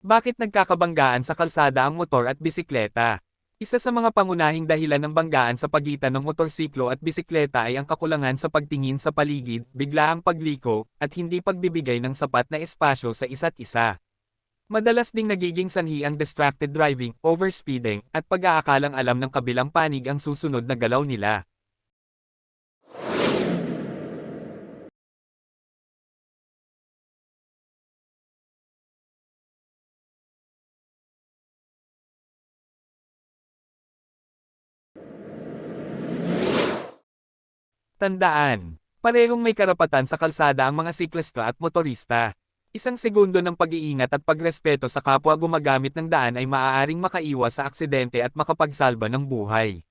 Bakit nagkakabanggaan sa kalsada ang motor at bisikleta? Isa sa mga pangunahing dahilan ng banggaan sa pagitan ng motorsiklo at bisikleta ay ang kakulangan sa pagtingin sa paligid, biglaang pagliko, at hindi pagbibigay ng sapat na espasyo sa isa't isa. Madalas ding nagiging sanhi ang distracted driving, overspeeding, at pag-aakalang alam ng kabilang panig ang susunod na galaw nila. Tandaan, parehong may karapatan sa kalsada ang mga siklista at motorista. Isang segundo ng pag-iingat at pagrespeto sa kapwa gumagamit ng daan ay maaaring makaiwas sa aksidente at makapagsalba ng buhay.